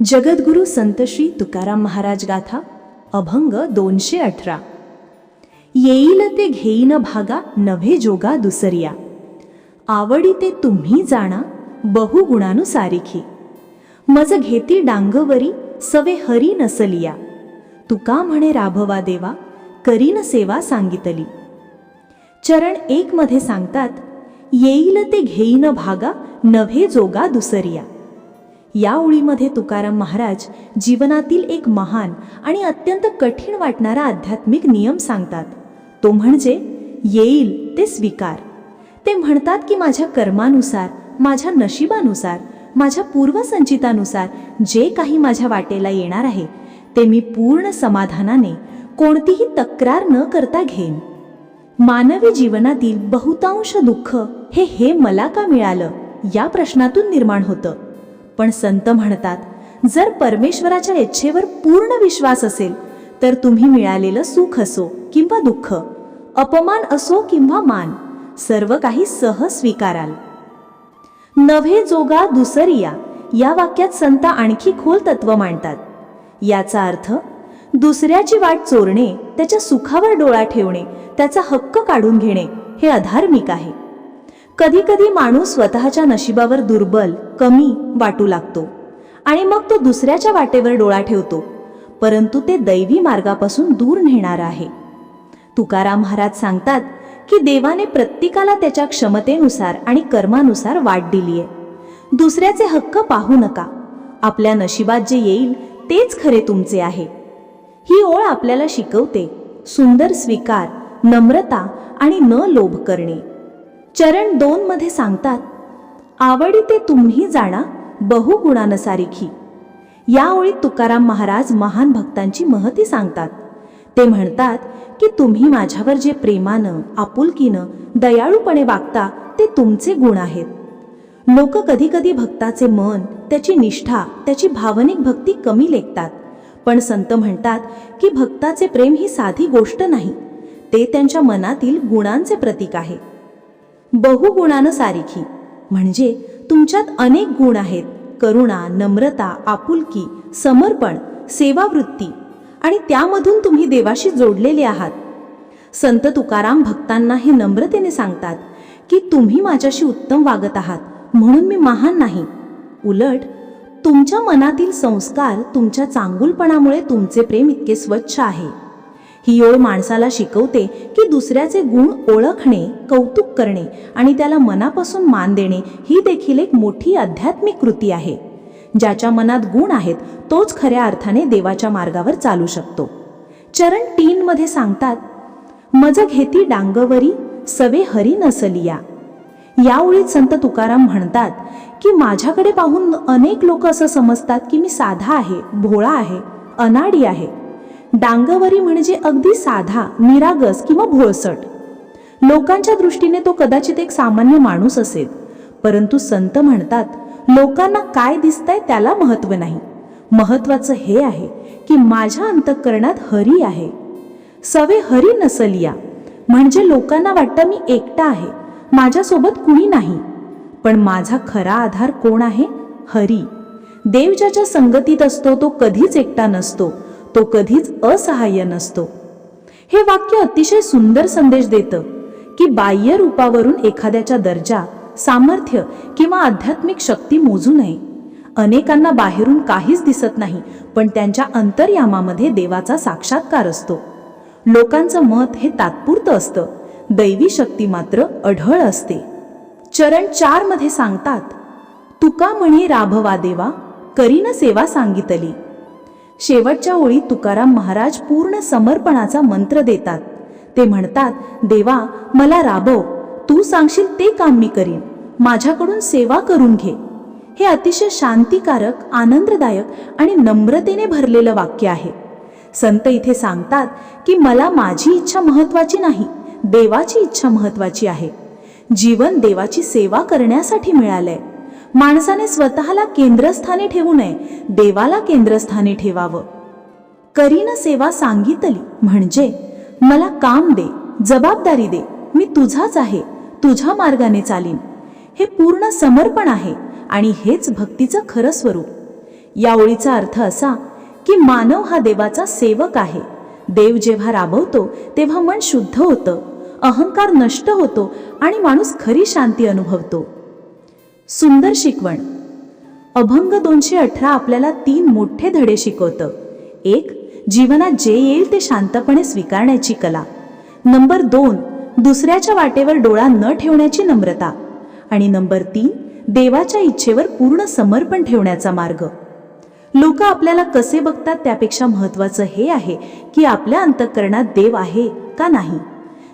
जगद्गुरु संत श्री तुकाराम महाराज गाथा अभंग 218। येईल ते घेईन भागा नभे जोगा दुसरिया, आवडीते तुम्ही जाणा बहुगुणानुसारिखी। मज घेती डांगवरी सवे हरी नसलिया, तुका म्हणे राभवा देवा करीन सेवा सांगितली। चरण 1 मध्ये सांगतात, येईल ते घेईन भागा नभे जोगा दुसरिया। या ओळीमध्ये तुकाराम महाराज जीवनातील एक महान आणि अत्यंत कठीण वाटणारा आध्यात्मिक नियम सांगतात। तो म्हणजे येईल ते स्वीकार। ते म्हणतात की माझ्या कर्मानुसार, माझ्या नशिबानुसार, माझ्या पूर्वसंचितानुसार जे काही माझ्या वाटेला येणार आहे ते मी पूर्ण समाधानाने कोणतीही तक्रार न करता घेईन। मानवी जीवनातील बहुतांश दुःख हे मला का मिळालं या प्रश्नातून निर्माण होतं। पण संत म्हणतात, जर परमेश्वराच्या इच्छेवर पूर्ण विश्वास असेल तर तुम्ही मिळालेलं सुख असो किंवा दुःख, अपमान असो किंवा मान, सर्व काही सहज स्वीकाराल। नभे जोगा दुसरिया या वाक्यात संत आणखी खोल तत्व मांडतात। याचा अर्थ दुसऱ्याची वाट चोरणे, त्याच्या सुखावर डोळा ठेवणे, त्याचा हक्क काढून घेणे हे अधार्मिक आहे। कधी कधी माणूस स्वतःच्या नशिबावर दुर्बल, कमी वाटू लागतो आणि मग तो दुसऱ्याच्या वाटेवर डोळा ठेवतो, परंतु ते दैवी मार्गापासून दूर नेणार आहे। तुकाराम महाराज सांगतात की देवाने प्रत्येकाला त्याच्या क्षमतेनुसार आणि कर्मानुसार वाट दिली आहे। दुसऱ्याचे हक्क पाहू नका, आपल्या नशिबात जे येईल तेच खरे तुमचे आहे। ही ओळ आपल्याला शिकवते सुंदर स्वीकार, नम्रता आणि न लोभ करणे। चरण 2 मध्ये सांगतात, आवडीते तुम्ही जाणा बहुगुणानुसारिखी। या ओळीत तुकाराम महाराज महान भक्तांची महती सांगतात। ते म्हणतात की तुम्ही माझ्यावर जे प्रेमानं, आपुलकीनं, दयाळूपणे वागता ते तुमचे गुण आहेत। लोक कधी कधी भक्ताचे मन, त्याची निष्ठा, त्याची भावनिक भक्ती कमी लेखतात, पण संत म्हणतात की भक्ताचे प्रेम ही साधी गोष्ट नाही, ते त्यांच्या मनातील गुणांचे प्रतीक आहे। बहुगुणानुसारिखी म्हणजे तुमच्यात अनेक गुण आहेत, करुणा, नम्रता, आपुलकी, समर्पण, सेवावृत्ती, आणि त्यामधून तुम्ही देवाशी जोडलेले आहात। संत तुकाराम भक्तांना हे नम्रतेने सांगतात की तुम्ही माझ्याशी उत्तम वागत आहात म्हणून मी महान नाही, उलट तुमच्या मनातील संस्कार, तुमच्या चांगुलपणामुळे तुमचे प्रेम इतके स्वच्छ आहे। ही ओळ माणसाला शिकवते की दुसऱ्याचे गुण ओळखणे, कौतुक करणे आणि त्याला मनापासून मान देणे ही देखील एक मोठी आध्यात्मिक कृती आहे। ज्याच्या मनात गुण आहेत तोच खऱ्या अर्थाने देवाच्या मार्गावर चालू शकतो। चरण 3 मध्ये सांगतात, मज घेती डांगवरी सवे हरी नसलिया। या ओळीत संत तुकाराम म्हणतात की माझ्याकडे पाहून अनेक लोक असं समजतात की मी साधा आहे, भोळा आहे, अनाडी आहे। डांगवरी म्हणजे अगदी साधा, निरागस किंवा भोळसट। लोकांच्या दृष्टीने तो कदाचित एक सामान्य माणूस असेल, परंतु संत म्हणतात लोकांना काय दिसतंय त्याला महत्त्व नाही, महत्त्वाचं हे आहे की माझ्या अंतःकरणात हरी आहे। सवे हरी नसलिया म्हणजे लोकांना वाटतं मी एकटा आहे, माझ्यासोबत कुणी नाही, पण माझा खरा आधार कोण आहे? हरी। देव ज्याच्या संगतीत असतो तो कधीच एकटा नसतो, तो कधीच असहाय्य नसतो। हे वाक्य अतिशय सुंदर संदेश देतं की बाह्य रूपावरून एखाद्याचा दर्जा, सामर्थ्य किंवा आध्यात्मिक शक्ती मोजू नये। अनेकांना बाहेरून काहीच दिसत नाही, पण त्यांच्या अंतर्यामामध्ये देवाचा साक्षात्कार असतो। लोकांचं मत हे तात्पुरतं असतं, दैवी शक्ती मात्र अढळ असते। चरण 4 मध्ये सांगतात, तुका म्हणे राभवा देवा करीन सेवा सांगितली। शेवटच्या ओळीत तुकाराम महाराज पूर्ण समर्पणाचा मंत्र देतात। ते म्हणतात, देवा मला राबव, तू सांगशील ते काम मी करीन, माझ्याकडून सेवा करून घे। हे अतिशय शांतिकारक, आनंददायक आणि नम्रतेने भरलेलं वाक्य आहे। संत इथे सांगतात की मला माझी इच्छा महत्वाची नाही, देवाची इच्छा महत्वाची आहे। जीवन देवाची सेवा करण्यासाठी मिळालंय। माणसाने स्वतःला केंद्रस्थानी ठेवू नये, देवाला केंद्रस्थानी ठेवावं। करीन सेवा सांगितली म्हणजे मला काम दे, जबाबदारी दे, मी तुझाच आहे, तुझ्या मार्गाने चालीन। हे पूर्ण समर्पण आहे आणि हेच भक्तीचं खरं स्वरूप। या ओळीचा अर्थ असा की मानव हा देवाचा सेवक आहे. देव जेव्हा राबवतो तेव्हा मन शुद्ध होतं, अहंकार नष्ट होतो आणि माणूस खरी शांती अनुभवतो. सुंदर शिकवण. अभंग 218 आपल्याला 3 मोठे धडे शिकवतं. 1. जीवनात जे येईल ते शांतपणे स्वीकारण्याची कला. नंबर 2. दुसऱ्याच्या वाटेवर डोळा न ठेवण्याची नम्रता. आणि नंबर 3. देवाच्या इच्छेवर पूर्ण समर्पण ठेवण्याचा मार्ग. लोक आपल्याला कसे बघतात त्यापेक्षा महत्त्वाचं हे आहे की आपल्या अंतःकरणात देव आहे का नाही.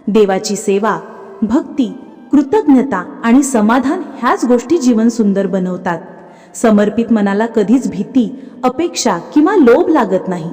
देवाची सेवा, भक्ती, कृतज्ञता आणि समाधान ह्याच गोष्टी जीवन सुंदर बनवतात. समर्पित मनाला कधीच भीती, अपेक्षा किंवा लोभ लागत नाही.